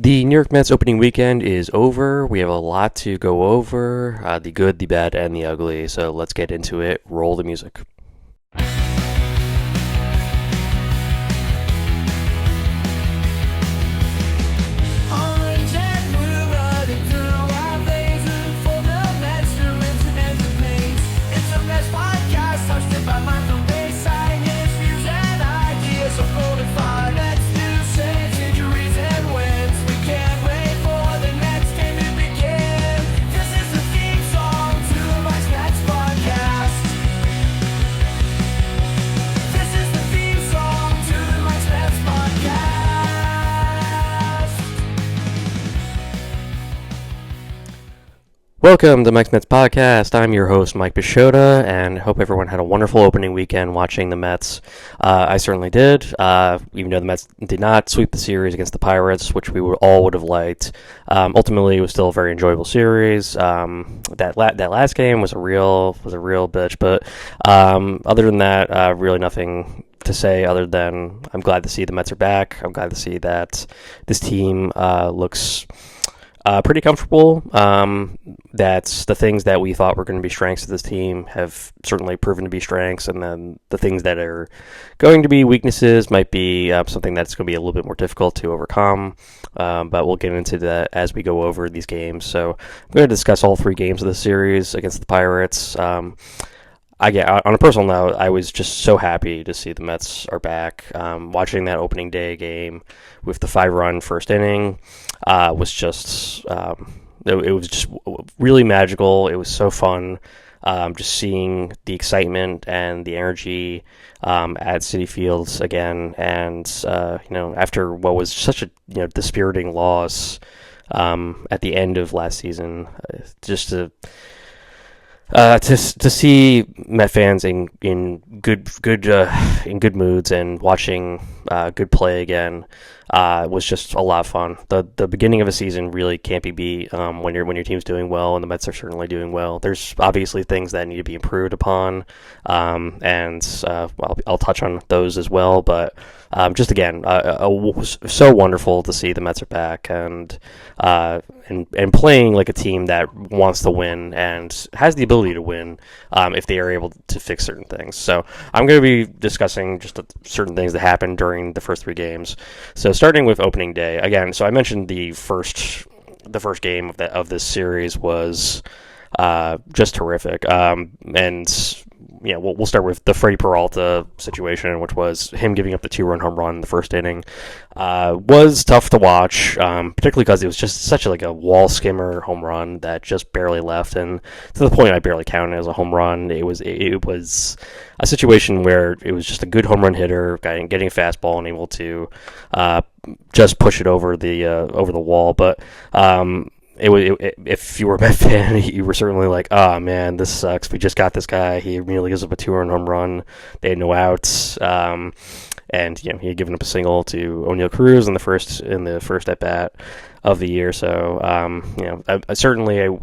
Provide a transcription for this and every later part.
The New York Mets opening weekend is over. We have a lot to go over, the good, the bad, and the ugly. So let's get into it. Roll the music. Welcome to Mike's Mets Podcast. I'm your host, Mike Bichota, and hope everyone had a wonderful opening weekend watching the Mets. I certainly did, even though the Mets did not sweep the series against the Pirates, which we all would have liked. Ultimately, it was still a very enjoyable series. That last game was a real bitch, but other than that, really nothing to say other than I'm glad to see the Mets are back. I'm glad to see that this team looks pretty comfortable. That's the things that we thought were going to be strengths of this team have certainly proven to be strengths, and then the things that are going to be weaknesses might be something that's going to be a little bit more difficult to overcome. But we'll get into that as we go over these games. So I'm going to discuss all three games of the series against the Pirates. On a personal note, I was just so happy to see the Mets are back. Watching that opening day game with the 5-run first inning was just it was just really magical. It was so fun, just seeing the excitement and the energy at Citi Fields again. And after what was such a dispiriting loss at the end of last season, just to see Met fans in good moods and watching good play again was just a lot of fun. The beginning of a season really can't be beat when your team's doing well, and the Mets are certainly doing well. There's obviously things that need to be improved upon, and I'll touch on those as well. But just again, so wonderful to see the Mets are back and playing like a team that wants to win and has the ability to win if they are able to fix certain things. So I'm going to be discussing just certain things that happened during the first three games. So starting with opening day again. So I mentioned the first game of this series was just terrific. We'll start with the Freddie Peralta situation, which was him giving up the 2-run home run in the first inning. Was tough to watch, particularly because it was just such a wall skimmer home run that just barely left, and to the point I barely counted as a home run. It was a situation where it was just a good home run hitter getting a fastball and able to just push it over the wall, but. If you were a Met fan, you were certainly like, oh man, this sucks. We just got this guy. He immediately gives up a 2-run home run. They had no outs. And he had given up a single to O'Neal Cruz in the first at bat of the year. So I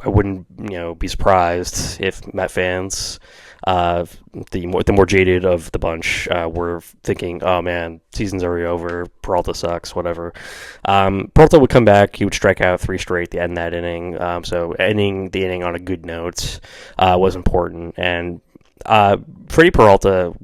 wouldn't be surprised if Met fans, the more jaded of the bunch, were thinking, oh man, season's already over, Peralta sucks, whatever. Peralta would come back, he would strike out 3 straight to end that inning. So ending the inning on a good note was important. And Freddie Peralta,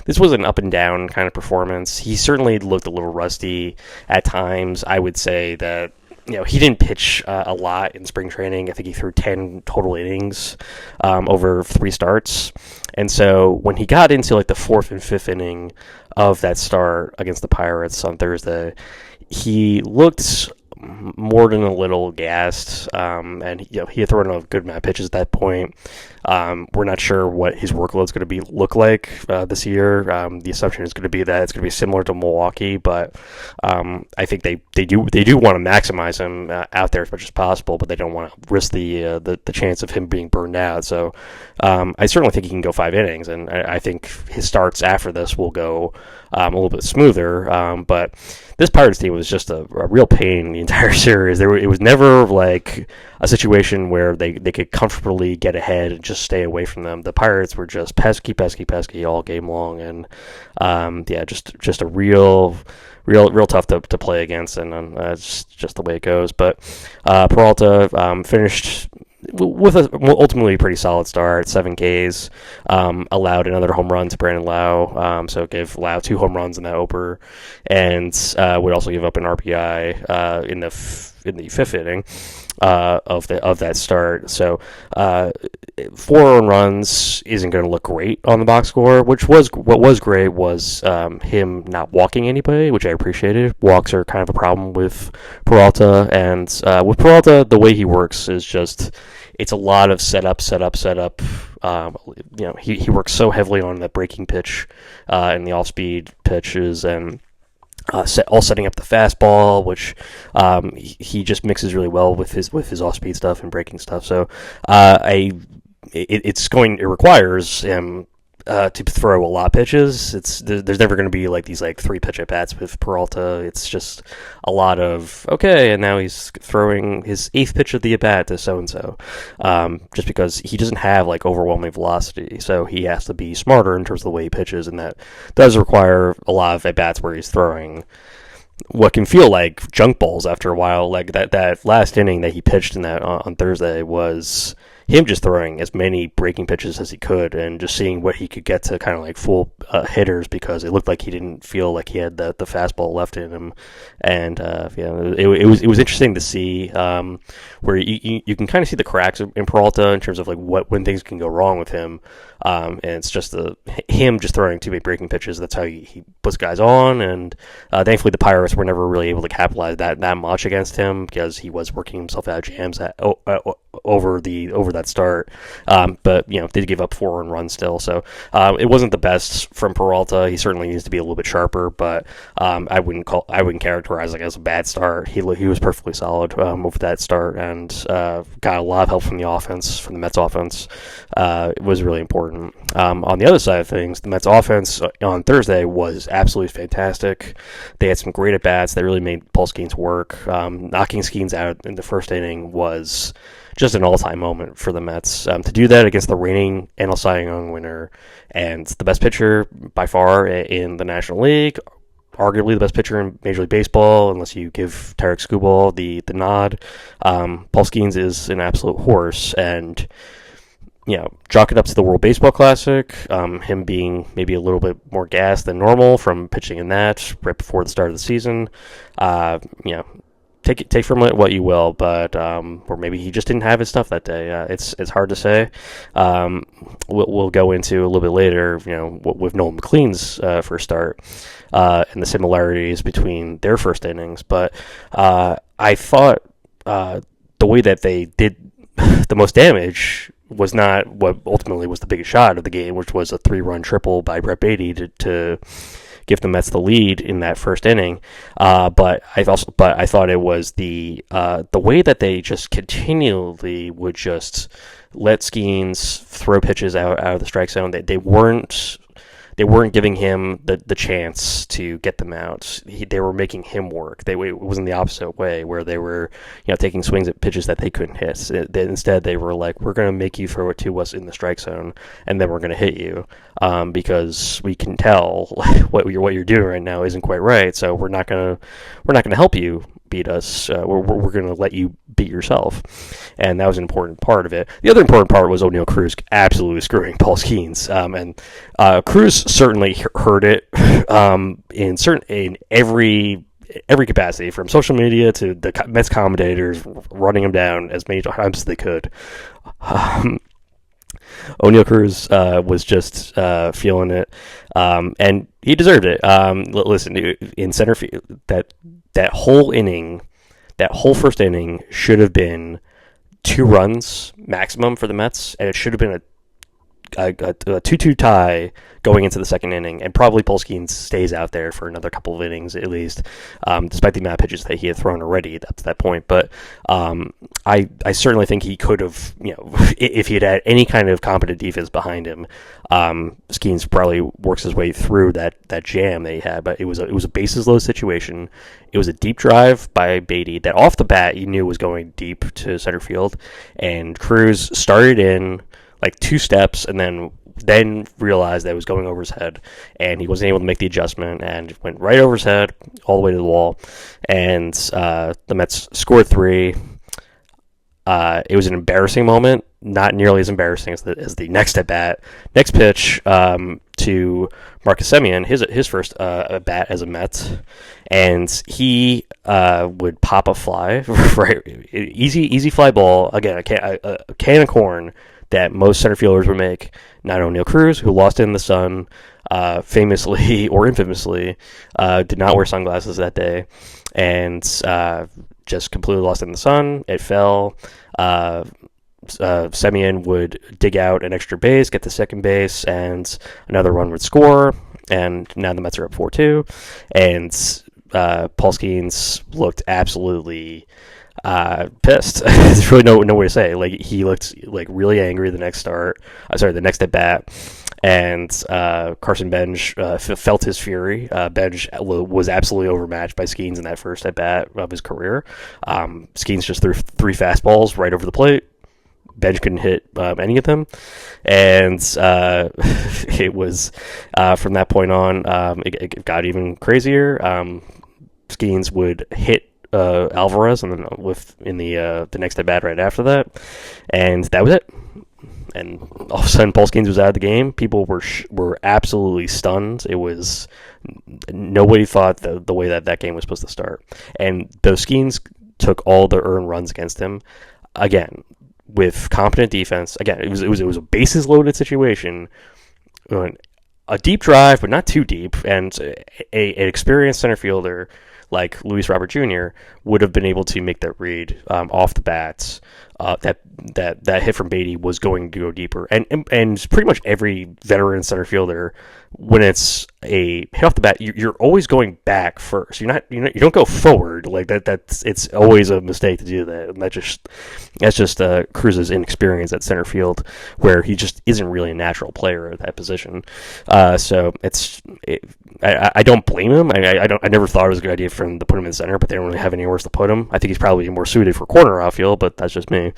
this was an up and down kind of performance. He certainly looked a little rusty at times. I would say that he didn't pitch a lot in spring training. I think he threw 10 total innings over 3 starts. And so when he got into the 4th and 5th inning of that start against the Pirates on Thursday, he looked more than a little gassed, and he had thrown a good amount of pitches at that point. We're not sure what his workload is going to look like this year. The assumption is going to be that it's going to be similar to Milwaukee, but I think they do want to maximize him out there as much as possible, but they don't want to risk the chance of him being burned out. So I certainly think he can go 5 innings, and I think his starts after this will go a little bit smoother. But this Pirates team was just a real pain the entire series. It was never like a situation where they could comfortably get ahead and just stay away from them. The Pirates were just pesky all game long, and just a real tough to play against, and it's just the way it goes. But Peralta finished with a ultimately pretty solid start, 7 Ks, allowed another home run to Brandon Lau, so it gave Lau 2 home runs in that opener, and would also give up an RBI in the fifth inning of that start. So 4 earned runs isn't going to look great on the box score. What was great was him not walking anybody, which I appreciated. Walks are kind of a problem with Peralta, and with Peralta, the way he works is just it's a lot of setup. He works so heavily on that breaking pitch and the off-speed pitches, and all setting up the fastball, which he just mixes really well with his off-speed stuff and breaking stuff. So it requires him to throw a lot of pitches. There's never going to be like these 3 pitch at bats with Peralta. It's just a lot of okay, and now he's throwing his 8th pitch of the at bat to so and so, just because he doesn't have overwhelming velocity. So he has to be smarter in terms of the way he pitches, and that does require a lot of at bats where he's throwing what can feel like junk balls after a while. Like that last inning that he pitched in that on Thursday was him just throwing as many breaking pitches as he could and just seeing what he could get to kind of full hitters, because it looked like he didn't feel like he had the fastball left in him. And it was interesting to see where you can kind of see the cracks in Peralta in terms of when things can go wrong with him. And it's just him just throwing too many breaking pitches. That's how he puts guys on, and thankfully the Pirates were never really able to capitalize that much against him, because he was working himself out of jams over that start. But did give up 4 earned runs still, so it wasn't the best from Peralta. He certainly needs to be a little bit sharper, but I wouldn't characterize it as a bad start. He was perfectly solid over that start, and got a lot of help from the offense, from the Mets offense. It was really important. On the other side of things, the Mets offense on Thursday was absolutely fantastic. They had some great at bats. They really made Paul Skeens work. Knocking Skeens out in the first inning was just an all-time moment for the Mets. To do that against the reigning NL Cy Young winner and the best pitcher by far in the National League, arguably the best pitcher in Major League Baseball, unless you give Tarek Skubal the nod. Paul Skeens is an absolute horse, and chalk it up to the World Baseball Classic, him being maybe a little bit more gassed than normal from pitching in that right before the start of the season. Take from it what you will, but or maybe he just didn't have his stuff that day. It's hard to say. We'll go into a little bit later, with Nolan McLean's first start and the similarities between their first innings. But I thought the way that they did the most damage was not what ultimately was the biggest shot of the game, which was a 3-run triple by Brett Beatty to give the Mets the lead in that first inning. But I thought it was the way that they just continually would just let Skeens throw pitches out of the strike zone. They weren't giving him the chance to get them out. They were making him work. It wasn't the opposite way, where they were taking swings at pitches that they couldn't hit. Instead, they were like, we're going to make you throw it to us in the strike zone, and then we're going to hit you, because we can tell what you're doing right now isn't quite right. So we're not going to help you beat us. We're going to let you beat yourself. And that was an important part of it. The other important part was O'Neal Cruz absolutely screwing Paul Skeens. And Cruz certainly heard it in every capacity, from social media to the Mets commentators running him down as many times as they could. O'Neal Cruz was just feeling it, and he deserved it. Listen, in center field, that whole inning, that whole first inning should have been 2 runs maximum for the Mets, and it should have been a 2-2 tie going into the second inning, and probably Paul Skeens stays out there for another couple of innings at least, despite the amount of pitches that he had thrown already up to that point. But I certainly think he could have, if he had any kind of competent defense behind him, Skeens probably works his way through that jam that he had. But it was a bases low situation. It was a deep drive by Beatty that off the bat you knew was going deep to center field, and Cruz started in like 2 steps and then realized that it was going over his head, and he wasn't able to make the adjustment, and went right over his head all the way to the wall, and the Mets scored 3. It was an embarrassing moment, not nearly as embarrassing as the next at bat, next pitch to Marcus Semien, his first at bat as a Met, and he would pop a fly, right, easy fly ball again, a can of corn that most center fielders would make. Not O'Neill Cruz, who lost it in the sun, famously or infamously, did not wear sunglasses that day, and just completely lost it in the sun. It fell. Semien would dig out an extra base, get to second base, and another run would score. And now the Mets are up 4-2, and Paul Skeens looked absolutely pissed. There's really no way to say. Like, he looked like really angry the next at bat, and Carson Bench felt his fury. Bench was absolutely overmatched by Skeens in that first at bat of his career. Skeens just threw 3 fastballs right over the plate. Bench couldn't hit any of them, and it was from that point on, it got even crazier. Skeens would hit Alvarez, and then in the next at bat right after that, and that was it. And all of a sudden, Paul Skeens was out of the game. People were absolutely stunned. It was nobody thought the way that game was supposed to start. And though Skeens took all the earned runs against him, again with competent defense, again it was a bases loaded situation. A deep drive, but not too deep, and an experienced center fielder like Luis Robert Jr. would have been able to make that read off the bats. That hit from Beatty was going to go deeper, and pretty much every veteran center fielder, when it's a hit off the bat, you're always going back first. You don't go forward like that. It's always a mistake to do that, and that's just Cruz's inexperience at center field, where he just isn't really a natural player at that position. So I don't blame him. I never thought it was a good idea for him to put him in center, but they don't really have anywhere else to put him. I think he's probably more suited for corner outfield, but that's just me.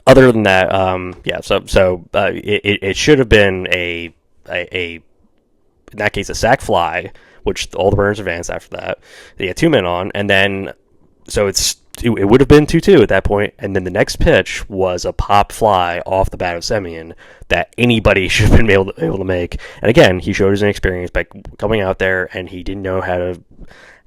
Other than that, it should have been a in that case a sac fly, which all the runners advanced after that. They had 2 men on, and then so it would have been 2-2 at that point, and then the next pitch was a pop fly off the bat of Semien that anybody should have been able to make. And again, he showed his inexperience by coming out there, and he didn't know how to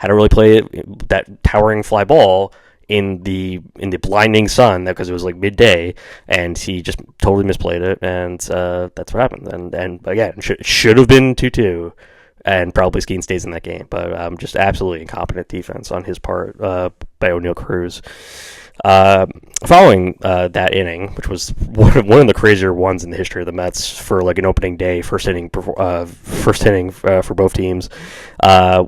really play that towering fly ball in the blinding sun, because it was like midday, and he just totally misplayed it, and that's what happened. And again, it should have been 2-2. And probably Skeens stays in that game, but just absolutely incompetent defense on his part by O'Neill Cruz. Following that inning, which was one of the crazier ones in the history of the Mets for like an opening day first inning for both teams,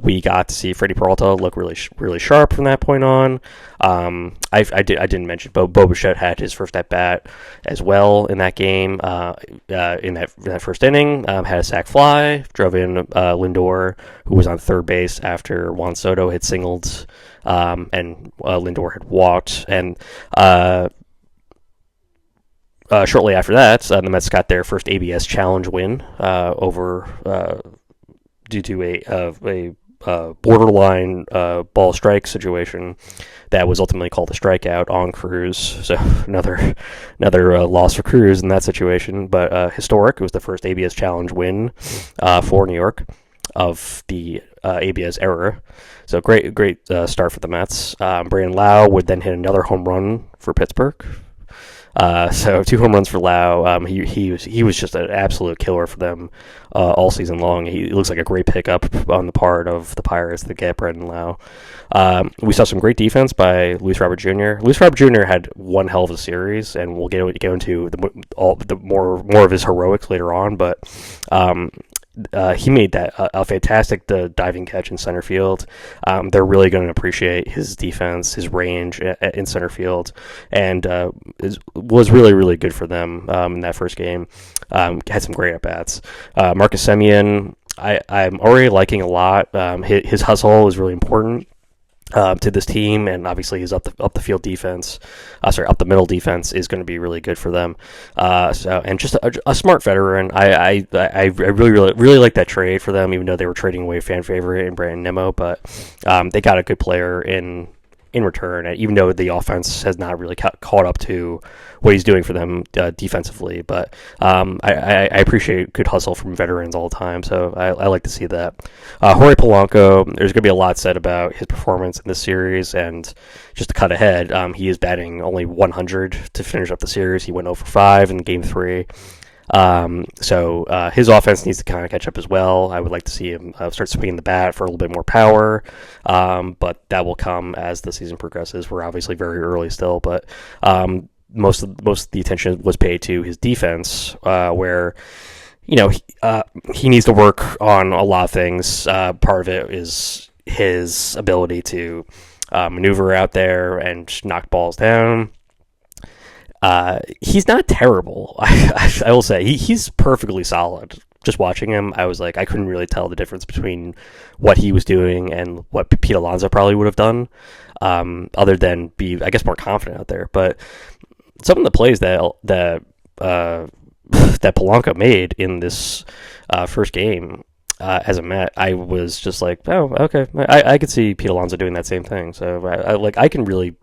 we got to see Freddie Peralta look really sharp from that point on. I didn't mention Bo Bichette had his first at bat as well in that game. In that first inning, had a sac fly, drove in Lindor, who was on third base after Juan Soto had singled, and Lindor had walked. And shortly after that, the Mets got their first ABS challenge win due to a borderline ball strike situation that was ultimately called a strikeout on Cruz. So another loss for Cruz in that situation, but historic. It was the first ABS challenge win for New York of the ABS era. So great start for the Mets. Brandon Lau would then hit another home run for Pittsburgh. So 2 home runs for Lau. He was just an absolute killer for them all season long. He looks like a great pickup on the part of the Pirates to get Brandon Lau. We saw some great defense by Luis Robert Jr. Luis Robert Jr. had one hell of a series, and we'll get into the more of his heroics later on. But he made that a fantastic diving catch in center field. They're really going to appreciate his defense, his range in center field, and was really, really good for them in that first game. Had some great at-bats. Marcus Semien, I'm already liking a lot. His hustle is really important to this team, and obviously his up the field defense, up the middle defense is going to be really good for them. And just a smart veteran. I really like that trade for them, even though they were trading away fan favorite in Brandon Nimmo, but they got a good player in return, even though the offense has not really caught up to what he's doing for them defensively. But I appreciate good hustle from veterans all the time, so I like to see that. Jorge Polanco, there's going to be a lot said about his performance in this series, and just to cut ahead, he is batting only 100 to finish up the series. He went 0 for 5 in Game 3. So his offense needs to kind of catch up as well. I would like to see him start swinging the bat for a little bit more power, but that will come as the season progresses. We're obviously very early still, but most of the attention was paid to his defense, where he needs to work on a lot of things. Part of it is his ability to maneuver out there and knock balls down. He's not terrible. I will say he's perfectly solid. Just watching him, I was like, I couldn't really tell the difference between what he was doing and what Pete Alonso probably would have done, other than be, I guess, more confident out there. But some of the plays that Polanco made in this first game as a Met, I was just like, oh, okay, I could see Pete Alonso doing that same thing. So I can really.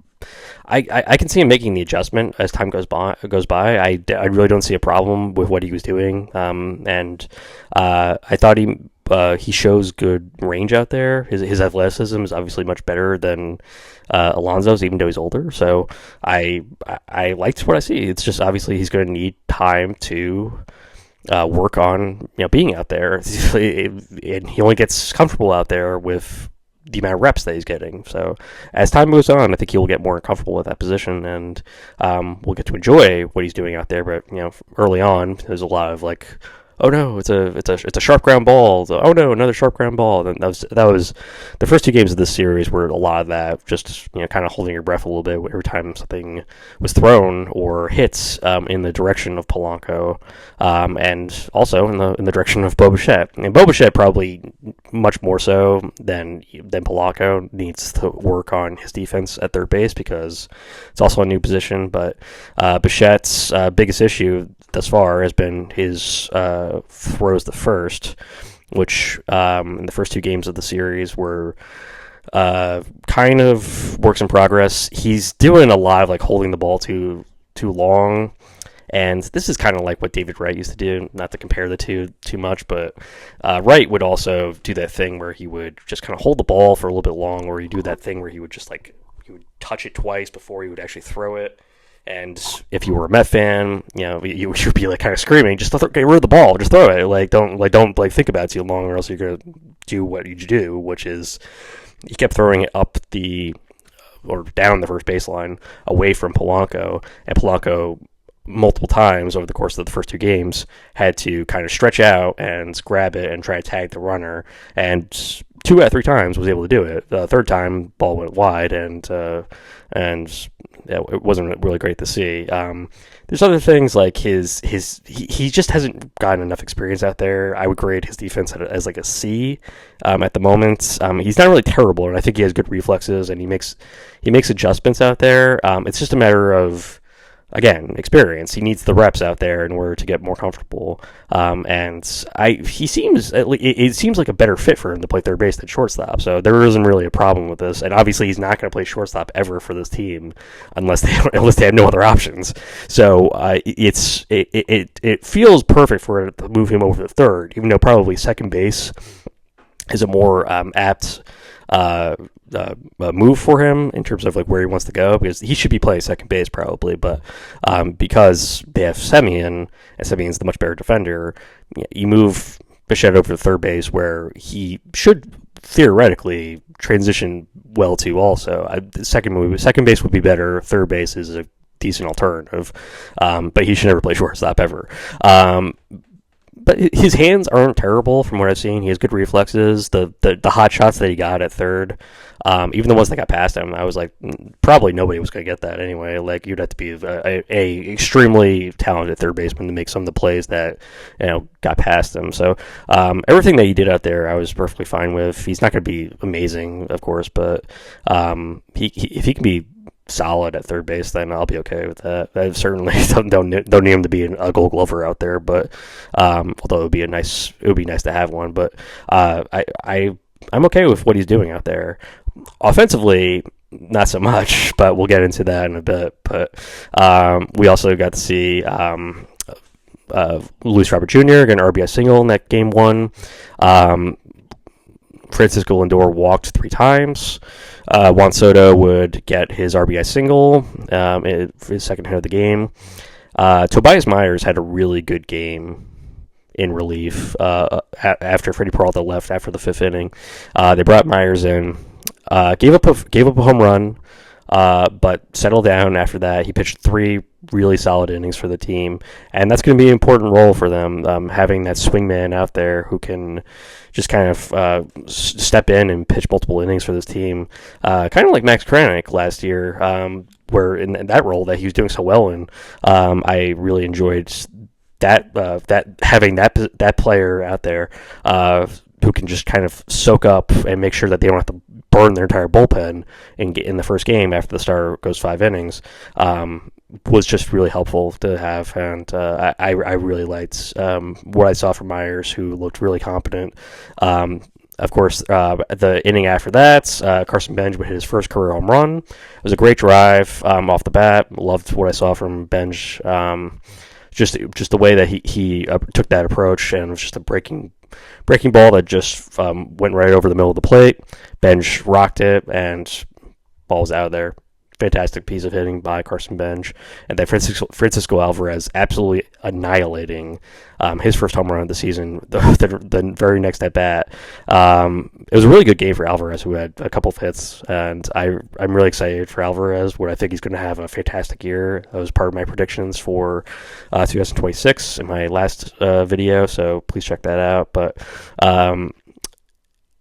I can see him making the adjustment as time goes by. I really don't see a problem with what he was doing, and I thought he shows good range out there. His athleticism is obviously much better than Alonso's, even though he's older. So I liked what I see. It's just obviously he's going to need time to work on being out there, and he only gets comfortable out there with the amount of reps that he's getting. So as time moves on, I think he will get more comfortable with that position, and we'll get to enjoy what he's doing out there. But early on, there's a lot of like, oh no, it's a sharp ground ball. Oh no, another sharp ground ball. And that was the first 2 games of this series were a lot of that, just kind of holding your breath a little bit every time something was thrown or hits in the direction of Polanco, and also in the direction of Bo Bichette. And Bo Bichette probably much more so than Polanco needs to work on his defense at third base, because it's also a new position. But Bichette's biggest issue thus far has been his throws the first, which in the first 2 games of the series were kind of works in progress. He's doing a lot of like holding the ball too long, and this is kind of like what David Wright used to do. Not to compare the two too much, but Wright would also do that thing where he would just kind of hold the ball for a little bit long, or he'd do that thing where he would just he would touch it twice before he would actually throw it. And if you were a Met fan, you should be like kind of screaming, just get rid of the ball, just throw it. Don't think about it too long, or else you're gonna do what you do, which is he kept throwing it up or down the first baseline away from Polanco, and Polanco multiple times over the course of the first 2 games had to kind of stretch out and grab it and try to tag the runner, and 2 out of 3 times was able to do it. The third time, ball went wide, and it wasn't really great to see. There's other things like he just hasn't gotten enough experience out there. I would grade his defense as like a C at the moment. He's not really terrible, and I think he has good reflexes, and he makes adjustments out there. It's just a matter of, again, experience. He needs the reps out there in order to get more comfortable. It seems like a better fit for him to play third base than shortstop. So there isn't really a problem with this. And obviously, he's not going to play shortstop ever for this team unless they have no other options. So it feels perfect for it to move him over to third, even though probably second base is a more apt move for him in terms of like where he wants to go, because he should be playing second base probably, but because they have Semien and Semien's the much better defender, you move Bichette over to third base where he should theoretically transition well to. Also, second base would be better. Third base is a decent alternative, but he should never play shortstop ever. But his hands aren't terrible from what I've seen. He has good reflexes. The hot shots that he got at third, even the ones that got past him, I was like, probably nobody was going to get that anyway. Like, you'd have to be a extremely talented third baseman to make some of the plays that got past him. So everything that he did out there, I was perfectly fine with. He's not going to be amazing, of course, but if he can be solid at third base, then I'll be okay with that. I certainly don't need him to be a Gold Glover out there, but although it would be nice to have one. But I'm okay with what he's doing out there. Offensively, not so much, but we'll get into that in a bit. But we also got to see Luis Robert Jr. get an RBI single in that game one. Francisco Lindor walked 3 times. Juan Soto would get his RBI single for his second hit of the game. Tobias Myers had a really good game in relief after Freddie Peralta left after the 5th inning. They brought Myers in, gave up a home run, but settled down after that. He pitched 3 really solid innings for the team, and that's going to be an important role for them, having that swingman out there who can just kind of step in and pitch multiple innings for this team, kind of like Max Kranick last year, where in that role that he was doing so well in. I really enjoyed that having that player out there who can just kind of soak up and make sure that they don't have to burn their entire bullpen in the first game after the starter goes 5 innings, was just really helpful to have. And I really liked what I saw from Myers, who looked really competent. Of course, the inning after that, Carson Benj would hit his first career home run. It was a great drive off the bat. Loved what I saw from Benj. Just the way that he took that approach, and it was just a breaking ball that just went right over the middle of the plate. Benj rocked it, and ball was out of there. Fantastic piece of hitting by Carson Benj. And then Francisco Alvarez absolutely annihilating his first home run of the season, the very next at bat. It was a really good game for Alvarez, who had a couple of hits, and I'm really excited for Alvarez, where I think he's going to have a fantastic year. That was part of my predictions for 2026 in my last video, so please check that out. But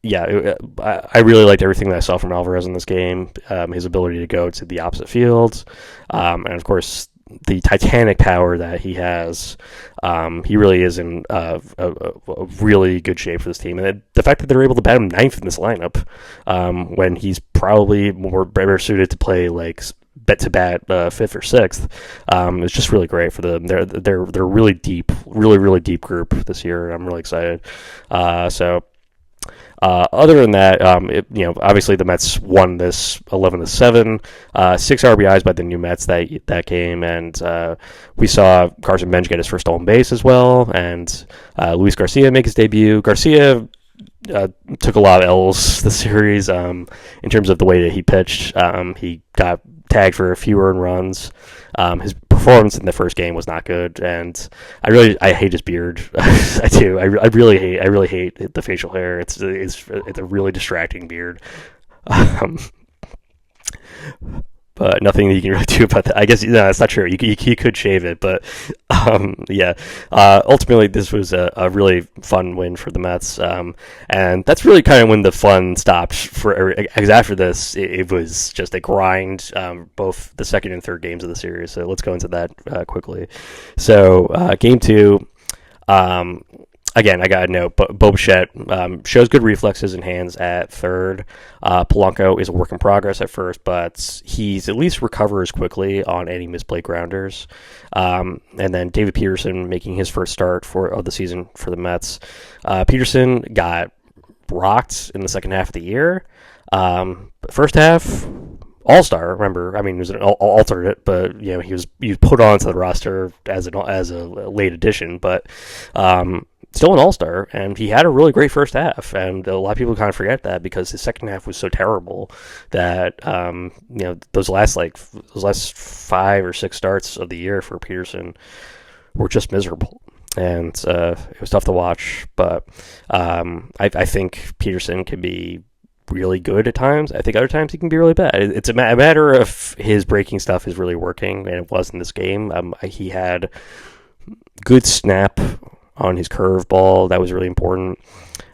I really liked everything that I saw from Alvarez in this game. His ability to go to the opposite fields, and of course the titanic power that he has. He really is in a really good shape for this team, and the fact that they're able to bat him 9th in this lineup, when he's probably better suited to play like to bat 5th or 6th, is just really great for them. They're really deep, really deep group this year, and I'm really excited. Other than that, obviously the Mets won this 11-7, 6 RBIs by the new Mets that game, and we saw Carson Benj get his first stolen base as well, and Luis Garcia make his debut. Garcia took a lot of L's this series in terms of the way that he pitched. He got tagged for a few earned runs. His performance in the first game was not good, and I hate his beard. I do. I really hate the facial hair. It's a really distracting beard. But nothing that you can really do about that. I guess that's not true. You could shave it, but ultimately this was a really fun win for the Mets, and that's really kind of when the fun stopped. Because after this, it was just a grind, both the second and third games of the series. So let's go into that quickly. So game 2. Again, I got a note, but Bo Bichette shows good reflexes and hands at third. Polanco is a work in progress at first, but he's at least recovers quickly on any misplaced grounders. And then David Peterson making his first start of the season for the Mets. Peterson got rocked in the second half of the year. First half, all-star. Remember, I mean, he was an alternate, but he was put onto the roster as a late addition, but. still an all-star, and he had a really great first half, and a lot of people kind of forget that because his second half was so terrible that those last 5 or 6 starts of the year for Peterson were just miserable, and it was tough to watch. But I think Peterson can be really good at times. I think other times he can be really bad. It's a matter of his breaking stuff is really working, and it was in this game. He had good snap on his curveball. That was really important,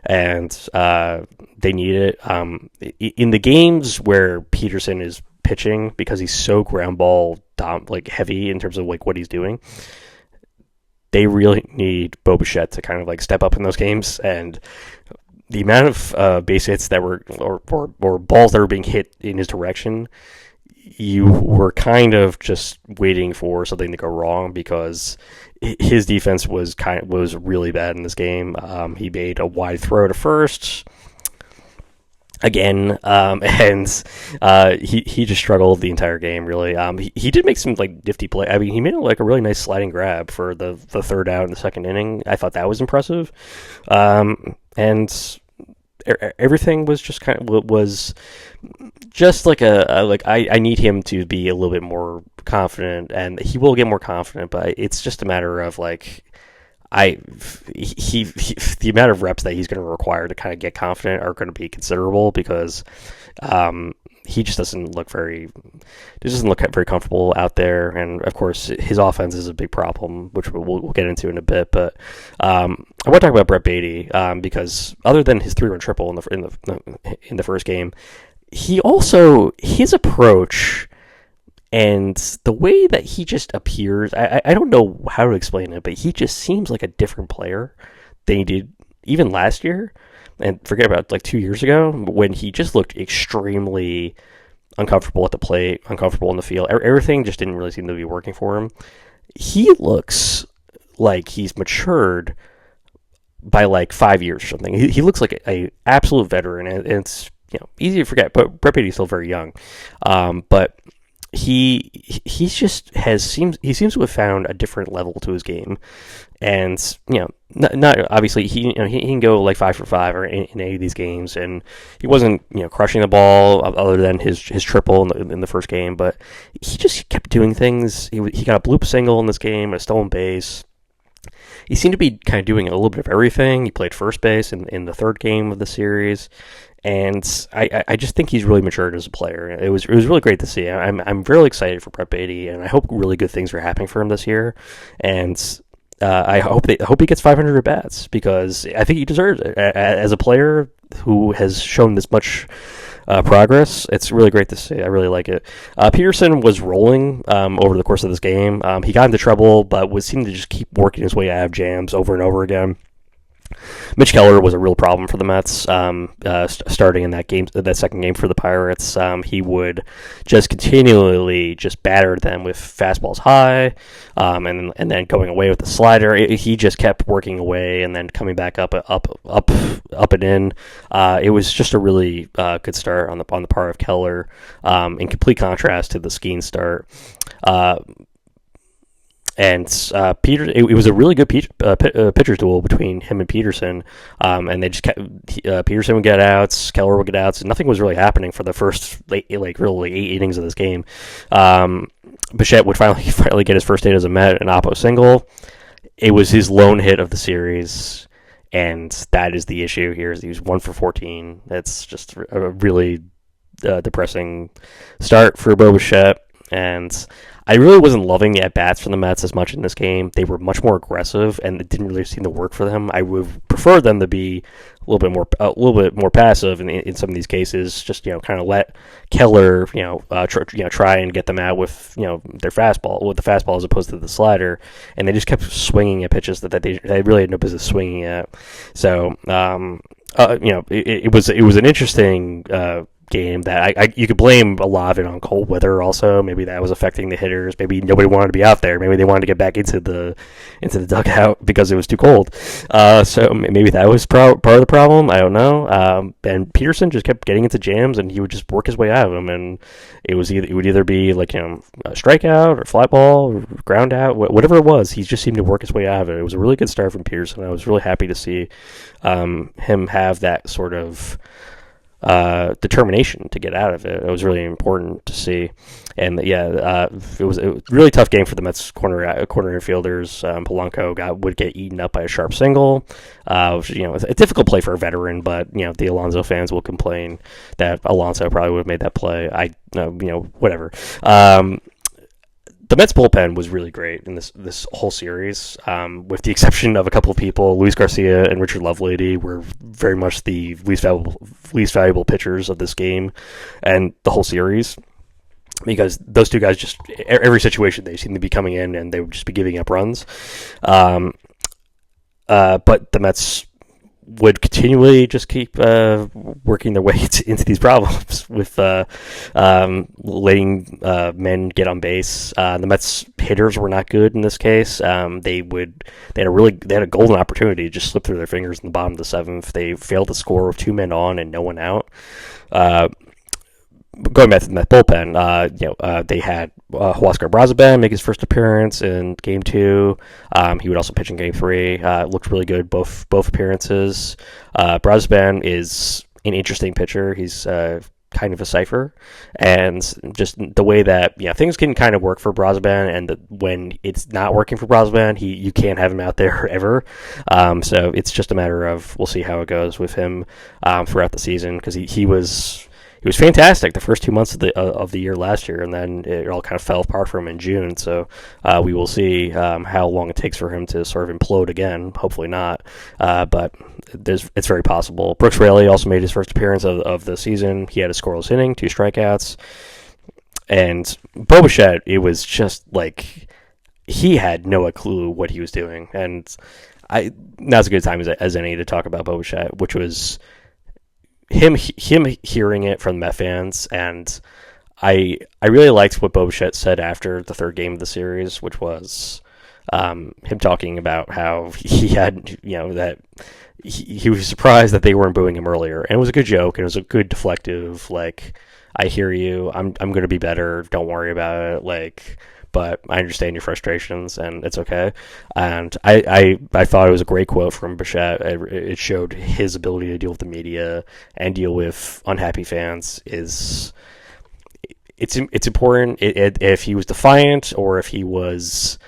and they need it. In the games where Peterson is pitching, because he's so ground ball heavy in terms of what he's doing, they really need Bo Bichette to kind of step up in those games. And the amount of base hits that were or balls that were being hit in his direction, you were kind of just waiting for something to go wrong, because his defense was really bad in this game. He made a wide throw to first again, and he just struggled the entire game, really. He did make some nifty play. I mean, he made a really nice sliding grab for the third out in the second inning. I thought that was impressive, and everything was just was just I need him to be a little bit more confident, and he will get more confident, but it's just a matter of the amount of reps that he's going to require to kind of get confident are going to be considerable, because he just doesn't look very comfortable out there. And of course his offense is a big problem, which we'll get into in a bit. But I want to talk about Brett Baty, because other than his 3-run triple in the first game, his approach and the way that he just appears, I don't know how to explain it, but he just seems like a different player than he did even last year. And forget about 2 years ago, when he just looked extremely uncomfortable at the plate, uncomfortable in the field. Everything just didn't really seem to be working for him. He looks like he's matured by 5 years or something. He looks like a absolute veteran, and it's easy to forget. But Brett Baty's still very young, but he seems to have found a different level to his game. And not obviously he can go 5 for 5 or in any of these games, and he wasn't crushing the ball other than his triple in the first game, but he just kept doing things. He got a bloop single in this game, a stolen base. He seemed to be kind of doing a little bit of everything. He played first base in the third game of the series, and I just think he's really matured as a player. It was really great to see. I'm really excited for Brett Baty, and I hope really good things are happening for him this year. And I hope he gets 500 at bats, because I think he deserves it. As a player who has shown this much progress, it's really great to see. I really like it. Peterson was rolling over the course of this game. He got into trouble, but seemed to just keep working his way out of jams over and over again. Mitch Keller was a real problem for the Mets, starting in that second game for the Pirates. He would just continually just batter them with fastballs high, and then going away with the slider. He just kept working away and then coming back up and in. It was just a really good start on the part of Keller, in complete contrast to the Skeen start. And it was a really good pitcher's duel between him and Peterson, and they just kept, Peterson would get outs, Keller would get outs, and nothing was really happening for the first really 8 innings of this game. Bichette would finally get his first hit as a Met, an oppo single. It was his lone hit of the series, and that is the issue here. He was 1 for 14. That's just a really depressing start for Bo Bichette, and I really wasn't loving the at-bats from the Mets as much in this game. They were much more aggressive, and it didn't really seem to work for them. I would prefer them to be a little bit more passive in some of these cases. Just kind of let Keller try and get them out with their fastball as opposed to the slider, and they just kept swinging at pitches that they really had no business swinging at. So it was an interesting game that you could blame a lot of it on cold weather. Also, maybe that was affecting the hitters. Maybe nobody wanted to be out there. Maybe they wanted to get back into the dugout because it was too cold. So maybe that was part of the problem. I don't know. And Peterson just kept getting into jams, and he would just work his way out of them. And it would either be like a strikeout or fly ball or ground out, whatever it was. He just seemed to work his way out of it. It was a really good start from Peterson. I was really happy to see him have that sort of determination to get out of it. It was really important to see. And it was a really tough game for the Mets corner infielders. Polanco would get eaten up by a sharp single, which, a difficult play for a veteran, but the Alonso fans will complain that Alonso probably would have made that play. Whatever. The Mets bullpen was really great in this whole series, with the exception of a couple of people. Luis Garcia and Richard Lovelady were very much the least valuable pitchers of this game and the whole series, because those two guys just, every situation they seem to be coming in and they would just be giving up runs. But the Mets would continually just keep working their way into these problems with letting men get on base. The Mets hitters were not good in this case. They had a golden opportunity to just slip through their fingers in the bottom of the seventh. They failed to score with 2 men on and no one out. Going back to the Met bullpen, they had Huascar Brazoban make his first appearance in Game 2. He would also pitch in Game 3. Looked really good both appearances. Brazoban is an interesting pitcher. He's kind of a cipher, and just the way that things can kind of work for Brazoban, and when it's not working for Brazoban, you can't have him out there ever. So it's just a matter of, we'll see how it goes with him throughout the season, because he was fantastic the first 2 months of the year last year, and then it all kind of fell apart for him in June. So we will see how long it takes for him to sort of implode again. Hopefully not, but it's very possible. Brooks Raley also made his first appearance of the season. He had a scoreless inning, 2 strikeouts, and Bo Bichette, it was just like he had no clue what he was doing, and now's a good time as any to talk about Bo Bichette, which was him hearing it from the Met fans. And I really liked what Bo Bichette said after the third game of the series, which was him talking about how he had, that he was surprised that they weren't booing him earlier. And it was a good joke, and it was a good deflective, like, I hear you, I'm going to be better, don't worry about it, but I understand your frustrations, and it's okay. And I thought it was a great quote from Bichette. It showed his ability to deal with the media and deal with unhappy fans. It's important. If he was defiant, or if he was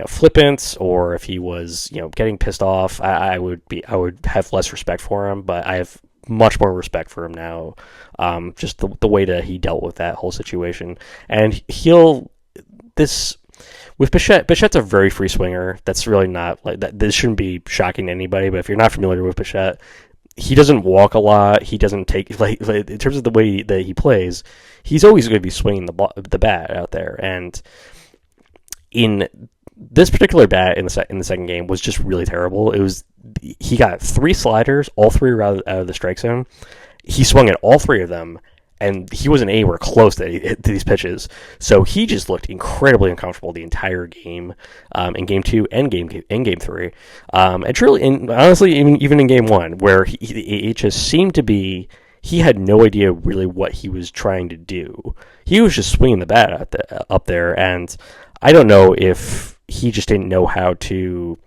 flippant, or if he was getting pissed off, I would have less respect for him. But I have much more respect for him now. Just the way that he dealt with that whole situation, and with Bichette's a very free swinger. That's really not like that. This shouldn't be shocking to anybody, but if you're not familiar with Bichette, he doesn't walk a lot. He doesn't take like in terms of the way that he plays, he's always going to be swinging the bat out there. And in this particular bat in the second game was just really terrible. He got 3 sliders, all 3 were out of the strike zone. He swung at all 3 of them, and he wasn't anywhere close to these pitches. So he just looked incredibly uncomfortable the entire game, in Game 2 and Game 3. And truly, honestly, even in Game 1, where it just seemed to be, he had no idea really what he was trying to do. He was just swinging the bat up there, and I don't know if he just didn't know how to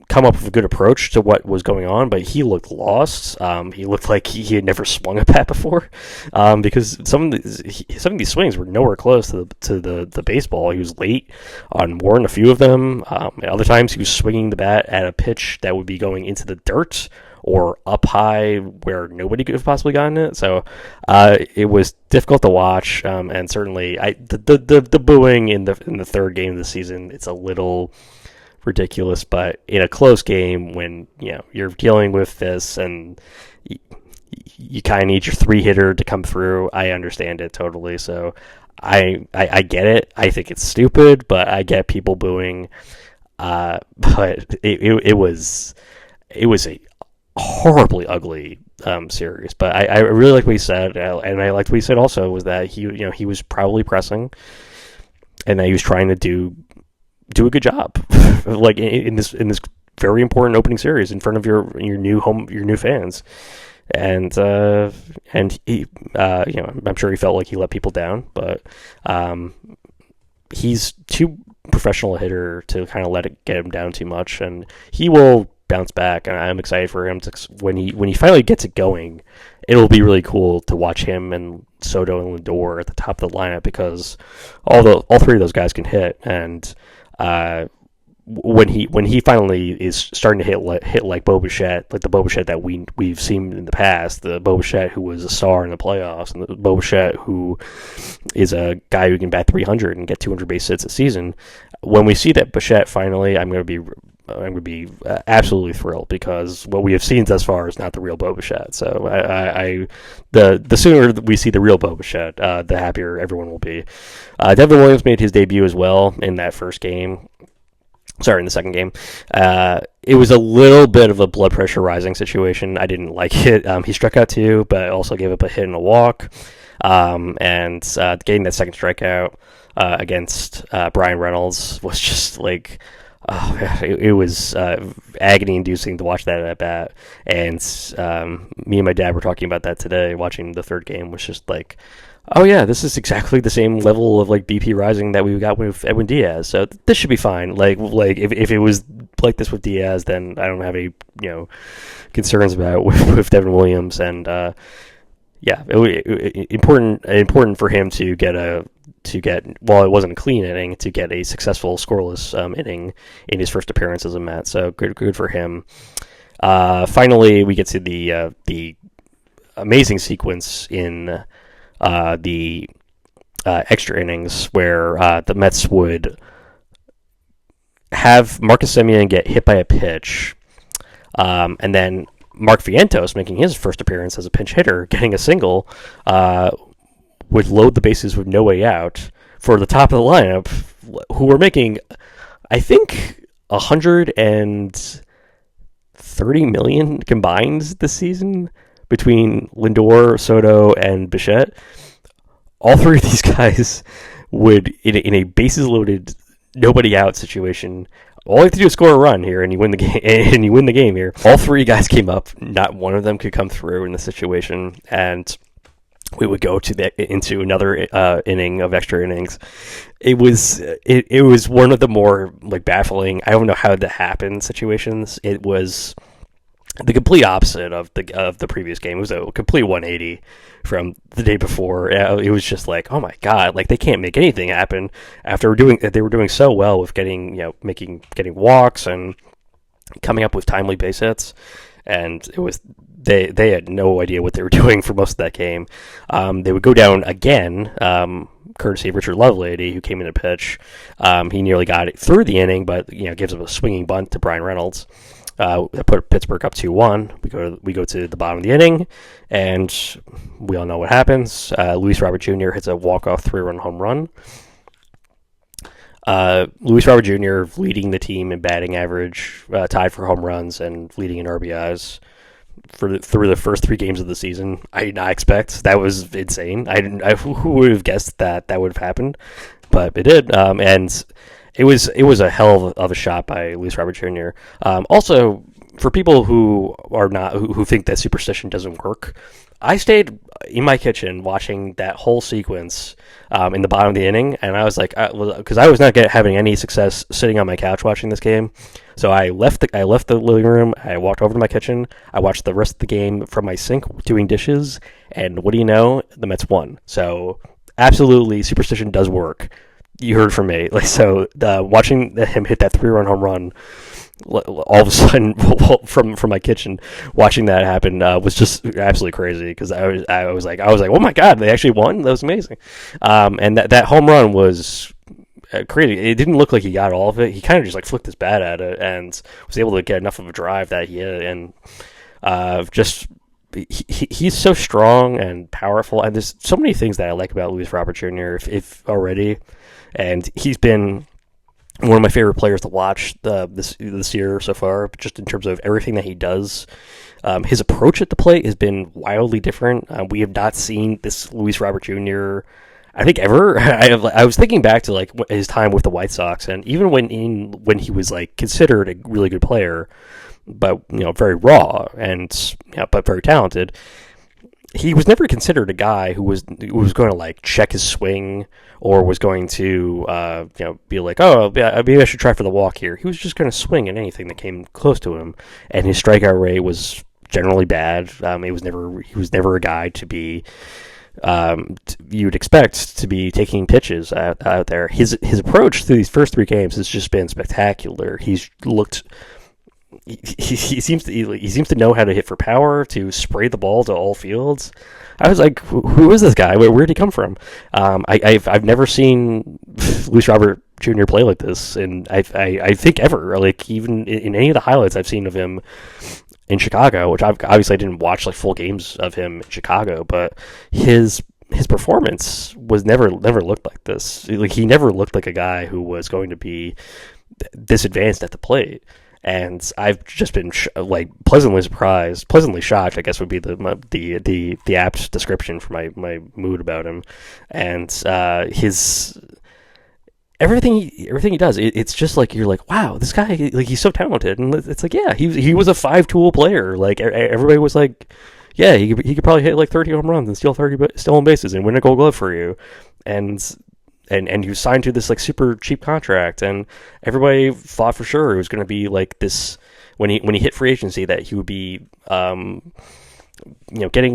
come up with a good approach to what was going on, but he looked lost. He looked like he had never swung a bat before, because some of these swings were nowhere close to the baseball. He was late on more than a few of them. Other times he was swinging the bat at a pitch that would be going into the dirt or up high where nobody could have possibly gotten it. So it was difficult to watch, and certainly the booing in the third game of the season, it's a little ridiculous. But in a close game, when you're dealing with this and you kind of need your 3-hitter to come through, I understand it totally. So I get it. I think it's stupid, but I get people booing. But it was a horribly ugly series. But I really like what he said, and I liked what he said also was that he was probably pressing, and that he was trying to do a good job, like in this very important opening series in front of your new fans, and he I'm sure he felt like he let people down, but he's too professional a hitter to kind of let it get him down too much, and he will bounce back. And I'm excited for him to when he finally gets it going. It'll be really cool to watch him and Soto and Lindor at the top of the lineup, because all three of those guys can hit, and when he finally is starting to hit like Bo Bichette, like the Bo Bichette that we've seen in the past, the Bo Bichette who was a star in the playoffs, and the Bo Bichette who is a guy who can bat 300 and get 200 base hits a season. When we see that Bichette finally, I'm going to be absolutely thrilled, because what we have seen thus far is not the real Bo Bichette. So the sooner we see the real Bo Bichette, the happier everyone will be. Devin Williams made his debut as well in that first game. Sorry, in the second game. It was a little bit of a blood pressure rising situation. I didn't like it. He struck out 2, but also gave up a hit and a walk. And getting that second strikeout against Brian Reynolds was just like, it was agony-inducing to watch that at bat. And me and my dad were talking about that today, watching the third game, was just like, oh yeah, this is exactly the same level of like BP rising that we got with Edwin Diaz. So this should be fine. Like if it was like this with Diaz, then I don't have any concerns about with Devin Williams. And important for him to get while it wasn't a clean inning, to get a successful scoreless inning in his first appearance as a Met. So good for him. Finally, we get to the amazing sequence in the extra innings where the Mets would have Marcus Semien get hit by a pitch, and then Mark Vientos, making his first appearance as a pinch hitter, getting a single, would load the bases with no way out for the top of the lineup, who were making, I think, $130 million combined this season between Lindor, Soto, and Bichette. All three of these guys would, in a bases loaded, nobody out situation, all you have to do is score a run here, and you win the game. And you win the game here. All three guys came up. Not one of them could come through in the situation, and we would go into another inning of extra innings. It was one of the more like baffling, I don't know how that happened situations. It was the complete opposite of the previous game. It was a complete 180 from the day before. It was just like, oh my god, like they can't make anything happen after they were doing so well with getting walks and coming up with timely base hits, and it was they had no idea what they were doing for most of that game. They would go down again, courtesy of Richard Lovelady, who came in to pitch. He nearly got it through the inning, but gives up a swinging bunt to Brian Reynolds. Put Pittsburgh up 2-1. We go to the bottom of the inning, and we all know what happens. Luis Robert Jr. hits a walk-off 3-run home run. Luis Robert Jr. leading the team in batting average, tied for home runs, and leading in RBIs through the first 3 games of the season. I did not expect. That was insane. Who would have guessed that would have happened? But it did, and it was a hell of a shot by Luis Robert Jr. Also, for people who think that superstition doesn't work, I stayed in my kitchen watching that whole sequence in the bottom of the inning, and I was like, because I was not having any success sitting on my couch watching this game, so I left the living room. I walked over to my kitchen. I watched the rest of the game from my sink doing dishes, and what do you know? The Mets won. So absolutely, superstition does work. You heard from me. Watching him hit that 3-run home run, all of a sudden from my kitchen, watching that happen was just absolutely crazy, because I was like, oh my god, they actually won. That was amazing. And that home run was crazy. It didn't look like he got all of it. He kind of just like flicked his bat at it and was able to get enough of a drive that he hit, and he's so strong and powerful, and there's so many things that I like about Luis Robert Jr. if already. And he's been one of my favorite players to watch this year so far, just in terms of everything that he does. His approach at the plate has been wildly different. We have not seen this Luis Robert Jr. I think ever. I was thinking back to like his time with the White Sox, and even when he was like considered a really good player, but very raw and but very talented. He was never considered a guy who was going to like check his swing or was going to be like, oh yeah, maybe I should try for the walk here. He was just going to swing at anything that came close to him, and his strikeout rate was generally bad. He was never a guy to be you'd expect to be taking pitches out there. His approach through these first 3 games has just been spectacular. He's looked. He seems to know how to hit for power, to spray the ball to all fields. I was like, who is this guy? Where did he come from? I've never seen Luis Robert Jr. play like this, and I think ever. Like even in any of the highlights I've seen of him in Chicago, which obviously I didn't watch like full games of him in Chicago, but his performance was never looked like this. Like he never looked like a guy who was going to be this advanced at the plate. And I've just been pleasantly surprised, pleasantly shocked, I guess would be the apt description for my mood about him. And his everything he does, it's just like you're like, wow, this guy, like he's so talented. And it's like, yeah, he was a 5-tool player. Like everybody was like, yeah, he could probably hit like 30 home runs and steal 30 stolen bases and win a Gold Glove for you. And he was signed to this like super cheap contract, and everybody thought for sure it was going to be like this when he hit free agency that he would be getting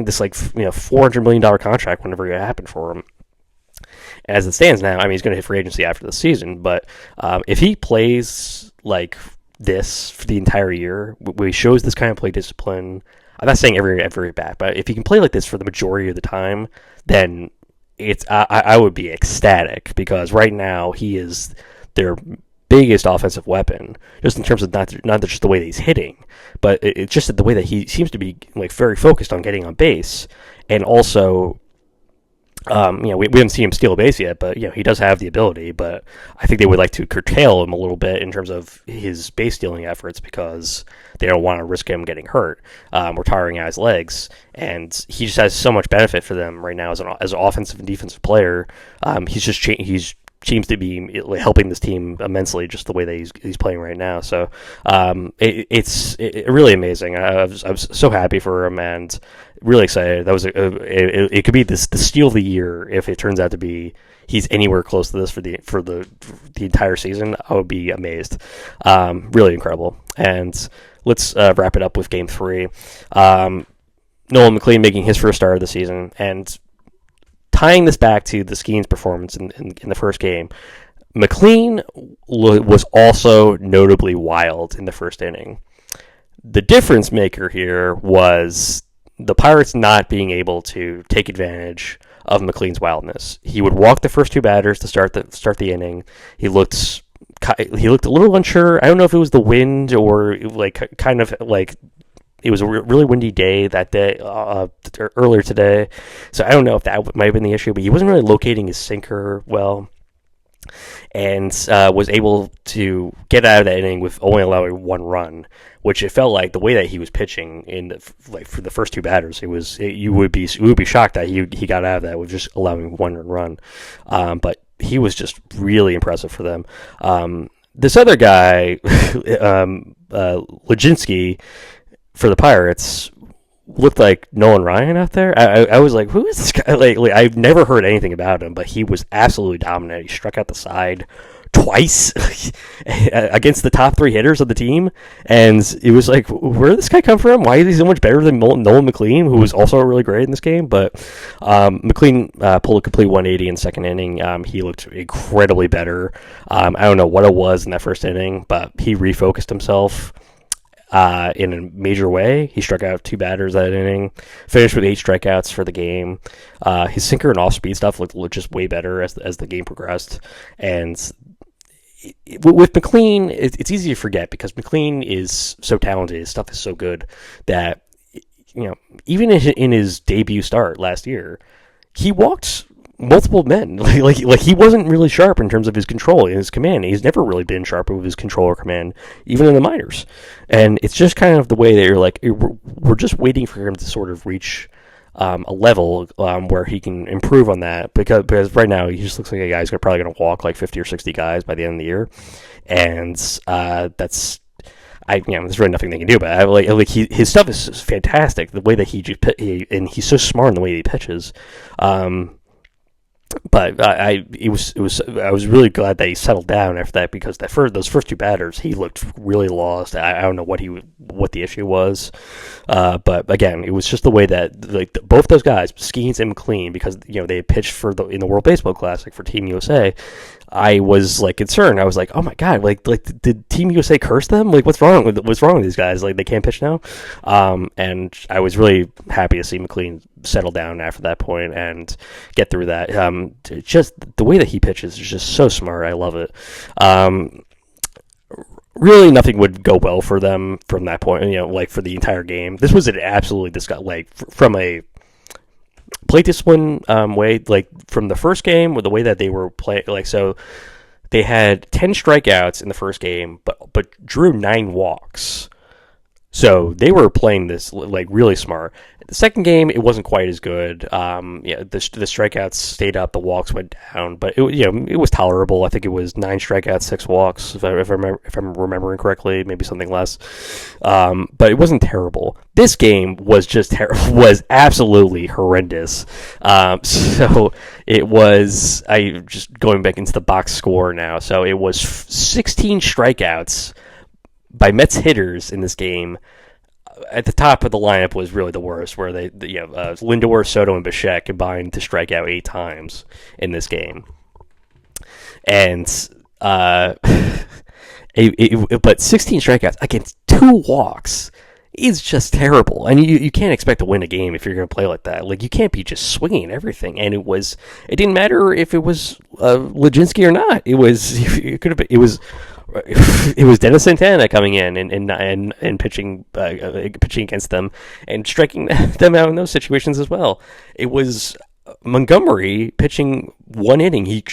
this like $400 million contract whenever it happened for him. As it stands now, I mean, he's going to hit free agency after the season, but if he plays like this for the entire year, where he shows this kind of play discipline, I'm not saying every at bat, but if he can play like this for the majority of the time, then I would be ecstatic, because right now he is their biggest offensive weapon, just in terms of not just the way that he's hitting, but it's just the way that he seems to be like very focused on getting on base, and also we haven't seen him steal a base yet, but he does have the ability. But I think they would like to curtail him a little bit in terms of his base stealing efforts, because they don't want to risk him getting hurt or tiring out his legs. And he just has so much benefit for them right now as an offensive and defensive player. He's seems to be helping this team immensely, just the way that he's playing right now. So it's really amazing. I was so happy for him and really excited. That was it could be the steal of the year if it turns out to be he's anywhere close to this for the entire season. I would be amazed. Really incredible. And let's wrap it up with Game 3. Nolan McLean making his first start of the season, and tying this back to the Skeens performance in the first game, McLean was also notably wild in the first inning. The difference maker here was the Pirates not being able to take advantage of McLean's wildness. He would walk the first 2 batters to start the inning. He looked a little unsure. I don't know if it was the wind or like kind of like it was a really windy day that day earlier today, so I don't know if that might have been the issue, but he wasn't really locating his sinker well, and was able to get out of that inning with only allowing 1 run, which it felt like the way that he was pitching for the first 2 batters, you would be shocked that he got out of that with just allowing 1 run, but he was just really impressive for them. This other guy, Legensky, for the Pirates, looked like Nolan Ryan out there. I was like, who is this guy? Like I've never heard anything about him, but he was absolutely dominant. He struck out the side twice against the top 3 hitters of the team, and it was like, where did this guy come from? Why is he so much better than Nolan McLean, who was also really great in this game? But McLean pulled a complete 180 in the second inning. He looked incredibly better. I don't know what it was in that first inning, but he refocused himself in a major way. He struck out 2 batters that inning, finished with 8 strikeouts for the game. His sinker and off-speed stuff looked just way better as the game progressed. And with McLean, it's easy to forget, because McLean is so talented, his stuff is so good, that even in his debut start last year, he walked multiple men. Like he wasn't really sharp in terms of his control and his command. He's never really been sharp with his control or command, even in the minors. And it's just kind of the way that you're like, we're just waiting for him to sort of reach a level where he can improve on that, because right now he just looks like a guy who's probably going to walk like 50 or 60 guys by the end of the year, and that's. There's really nothing they can do about it. His stuff is fantastic. The way that and he's so smart in the way he pitches. But I was really glad that he settled down after that, because those first two batters he looked really lost. I don't know what the issue was, but again, it was just the way that both those guys, Skeens and McLean, because they had pitched in the World Baseball Classic for Team USA. I was concerned. I was like, oh my god, did Team USA curse them? What's wrong with these guys? They can't pitch now. And I was really happy to see McLean settle down after that point and get through that. Just the way that he pitches is just so smart. I love it. Really, nothing would go well for them from that point. For the entire game, this was an absolutely disgusting. From a play discipline way, from the first game, with the way that they were playing, so they had 10 strikeouts in the first game, but drew 9 walks. So they were playing this really smart. The second game, it wasn't quite as good. The strikeouts stayed up, the walks went down, but it was tolerable. I think it was 9 strikeouts, 6 walks, if I'm remembering correctly, maybe something less. But it wasn't terrible. This game was just was absolutely horrendous. So it was. I just going back into the box score now. So it was 16 strikeouts by Mets hitters in this game. At the top of the lineup was really the worst, where Lindor, Soto, and Bichette combined to strike out 8 times in this game. And but 16 strikeouts against 2 walks is just terrible. And you can't expect to win a game if you're going to play like that. You can't be just swinging everything. And it didn't matter if it was Legensky or not. It was Dennis Santana coming in and pitching against them and striking them out in those situations as well. It was Montgomery pitching 1 inning. He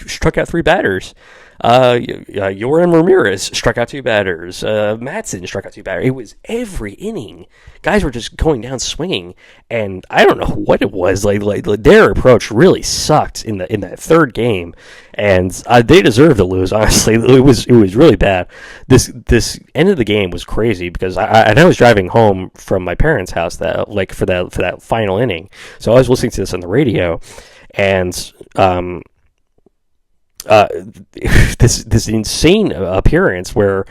struck out 3 batters. Yoram Ramirez struck out 2 batters. Matson struck out 2 batters. It was every inning. Guys were just going down swinging, and I don't know what it was. Their approach really sucked in that third game, and they deserved to lose. Honestly, it was really bad. This end of the game was crazy, because I was driving home from my parents' house for that final inning, so I was listening to this on the radio, and this insane appearance where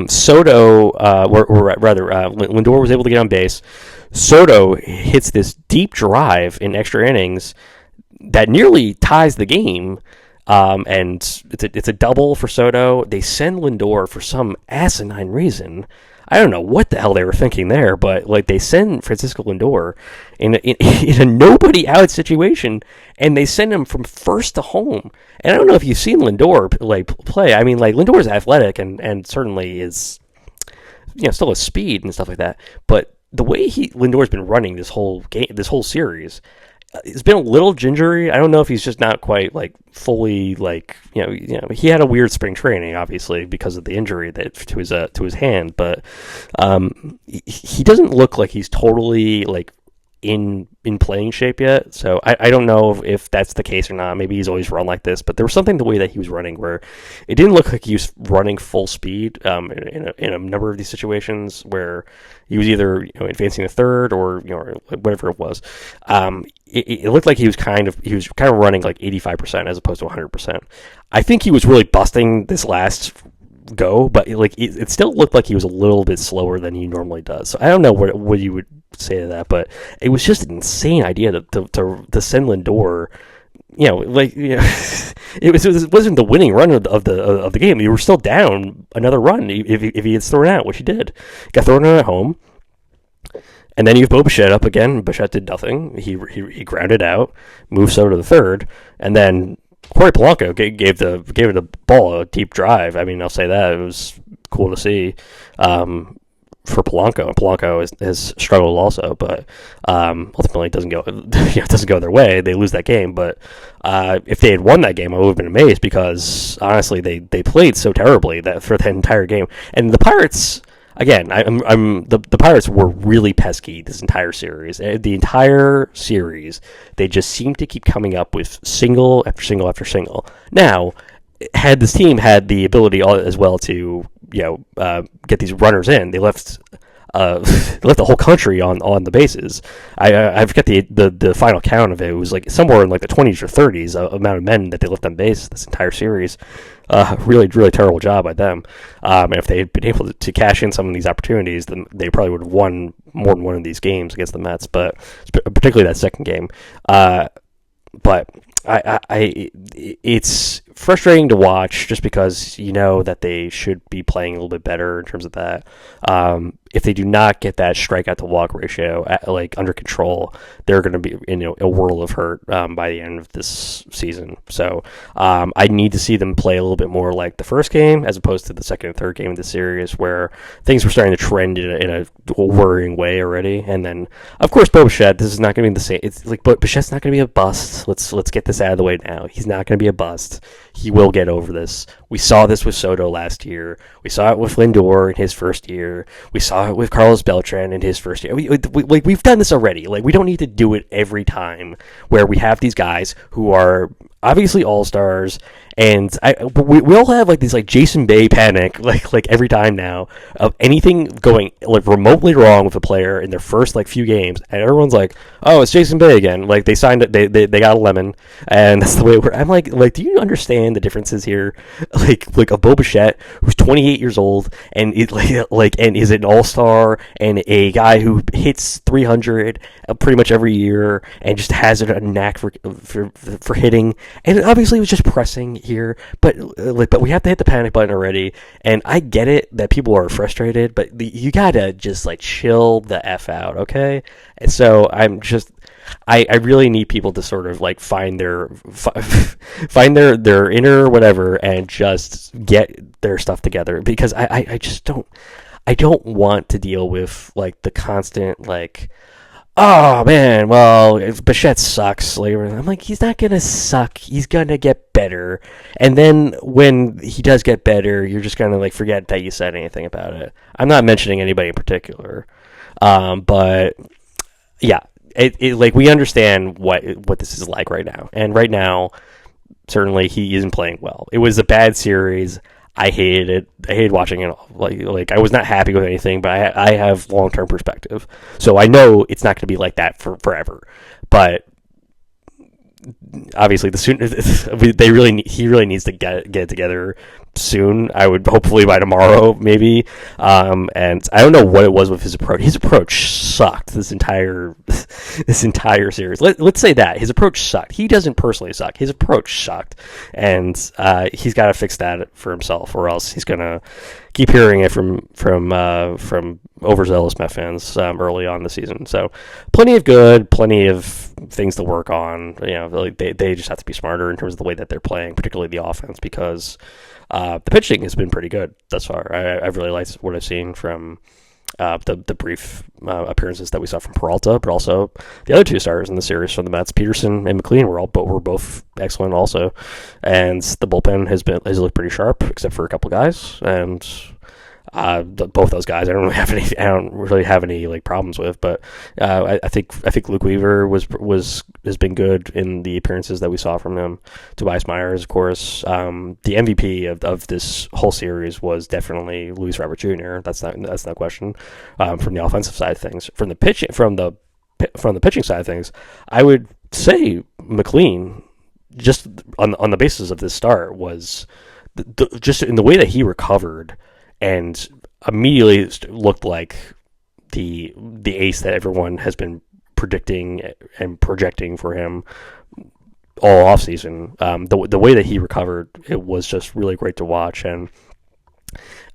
Soto, or rather, Lindor was able to get on base. Soto hits this deep drive in extra innings that nearly ties the game, and it's a double for Soto. They send Lindor for some asinine reason. I don't know what the hell they were thinking there, but they send Francisco Lindor in a nobody out situation, and they send him from first to home. And I don't know if you've seen Lindor play. I mean, Lindor is athletic and certainly is still has speed and stuff like that. But the way Lindor's been running this whole game, this whole series, it's been a little gingery. I don't know if he's just not quite fully he had a weird spring training, obviously, because of the injury that to his hand, but he doesn't look like he's totally in playing shape yet. So I don't know if that's the case or not. Maybe he's always run like this, but there was something the way that he was running where it didn't look like he was running full speed in a number of these situations where he was either advancing the third or whatever it was. It looked like he was kind of running 85% as opposed to 100%. I think he was really busting this last go, but it still looked like he was a little bit slower than he normally does. So I don't know what you would say to that, but it was just an insane idea to send Lindor. It wasn't the winning run of the game. You were still down another run if he gets thrown out, which he did. Got thrown out at home. And then you have Bo Bichette up again. Bichette did nothing. He grounded out, moved Soto to the third, and then Jorge Polanco gave the ball a deep drive. I mean, I'll say that it was cool to see. for Polanco, and Polanco has struggled also, but ultimately it doesn't go it doesn't go their way. They lose that game, but if they had won that game, I would have been amazed because honestly, they played so terribly that for that entire game, and the Pirates. Again, the Pirates were really pesky this entire series. The entire series, they just seem to keep coming up with single after single after single. Now, had this team had the ability as well to get these runners in, they left they left the whole country on the bases. I forget the final count of it. It was like somewhere in like the 20s or 30s amount of men that they left on base this entire series. Really terrible job by them. And if they had been able to cash in some of these opportunities, then they probably would have won more than one of these games against the Mets. But particularly that second game. But it's frustrating to watch just because you know that they should be playing a little bit better in terms of that. If they do not get that strikeout to walk ratio under control, they're going to be in a world of hurt by the end of this season. So I need to see them play a little bit more like the first game as opposed to the second and third game of the series where things were starting to trend in a worrying way already. And then of course Bo Bichette, this is not going to be the same. It's like Bichette's not going to be a bust. Let's get this out of the way now. He's not going to be a bust. He will get over this. We saw this with Soto last year. We saw it with Lindor in his first year. We saw it with Carlos Beltran in his first year. We've done this already. Like, we don't need to do it every time where we have these guys who are obviously all-stars, and we all have like these like Jason Bay panic like every time now of anything going like remotely wrong with a player in their first like few games, and everyone's like, oh, it's Jason Bay again. Like they signed it, they got a lemon, and that's the way I'm like, do you understand the differences here? Like a Bo Bichette who's 28 years old and and is an all-star and a guy who hits 300 pretty much every year and just has a knack for hitting. And obviously it was just pressing here, but we have to hit the panic button already. And I get it that people are frustrated, but you gotta just like chill the F out, okay? And so I really need people to sort of like find their inner whatever and just get their stuff together, because I just don't want to deal with like the constant like, oh man, well, Bichette sucks. I'm like, he's not gonna suck. He's gonna get better. And then when he does get better, you're just gonna like forget that you said anything about it. I'm not mentioning anybody in particular, but yeah, it like we understand what this is like right now. And right now, certainly he isn't playing well. It was a bad series. I hated it. I hated watching it. Like I was not happy with anything, but I have long-term perspective, so I know it's not going to be like that forever. But obviously, he really needs to get it together soon. I would hopefully by tomorrow, maybe. And I don't know what it was with his approach. His approach sucked this entire series. Let's say that his approach sucked. He doesn't personally suck. His approach sucked, and he's got to fix that for himself, or else he's gonna keep hearing it from overzealous Met fans early on the season. So plenty of things to work on. They just have to be smarter in terms of the way that they're playing, particularly the offense, because the pitching has been pretty good thus far. I've really liked what I've seen from the brief appearances that we saw from Peralta, but also the other two stars in the series from the Mets, Peterson and McLean, were both excellent also, and the bullpen has looked pretty sharp except for a couple guys, and both those guys I don't really have any like problems with, but I think Luke Weaver has been good in the appearances that we saw from him. Tobias Myers, of course, the MVP of this whole series was definitely Luis Robert Jr. That's no question. From the offensive side of things, from the pitching side of things, I would say McLean, just on the basis of this start, was just in the way that he recovered and immediately looked like the ace that everyone has been predicting and projecting for him all offseason. The way that he recovered, it was just really great to watch. And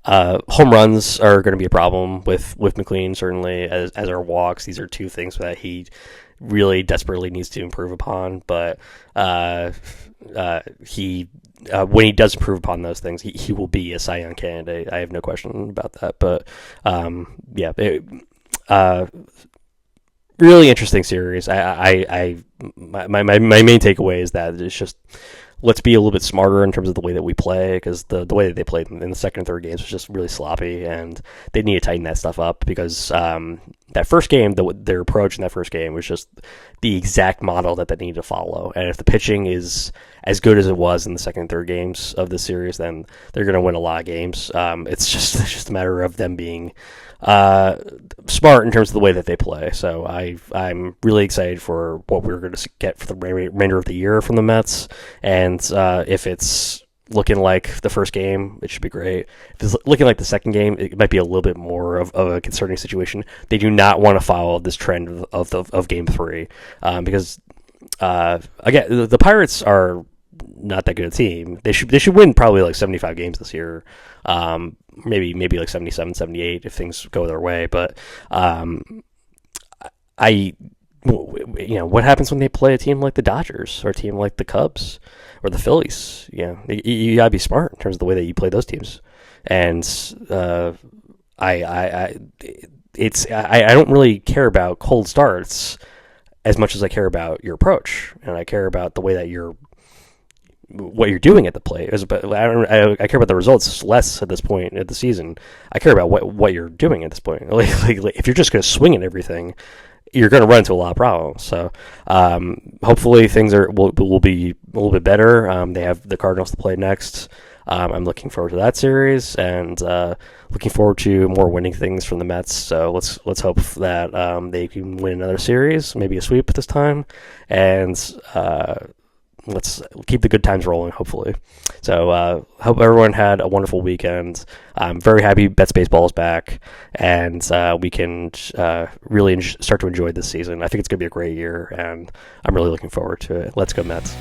home runs are going to be a problem with McLean, certainly, as are walks. These are two things that he really desperately needs to improve upon. But he when he does improve upon those things, he will be a Cy Young candidate. I have no question about that. But yeah, really interesting series. My main takeaway is that it's just, let's be a little bit smarter in terms of the way that we play, because the way that they played in the second and third games was just really sloppy, and they need to tighten that stuff up, because that first game, their approach in that first game was just the exact model that they need to follow. And if the pitching is as good as it was in the second and third games of the series, then they're going to win a lot of games. It's just a matter of them being smart in terms of the way that they play. So I'm really excited for what we're going to get for the remainder of the year from the Mets. And if it's looking like the first game, it should be great. If it's looking like the second game, it might be a little bit more of a concerning situation. They do not want to follow this trend of game three, because again, the Pirates are not that good a team. They should win probably like 75 games this year. Maybe like 77, 78 if things go their way. But what happens when they play a team like the Dodgers or a team like the Cubs or the Phillies? You gotta be smart in terms of the way that you play those teams. And I don't really care about cold starts as much as I care about your approach, and I care about the way that what you're doing at the plate. I care about the results less at this point of the season. I care about what you're doing at this point. Like if you're just going to swing at everything, you're going to run into a lot of problems. So hopefully things will be a little bit better. They have the Cardinals to play next. I'm looking forward to that series, and looking forward to more winning things from the Mets. So let's hope that they can win another series, maybe a sweep this time, and let's keep the good times rolling, hopefully. So hope everyone had a wonderful weekend. I'm very happy Betts Baseball is back, and we can really start to enjoy this season. I think it's going to be a great year, and I'm really looking forward to it. Let's go Mets.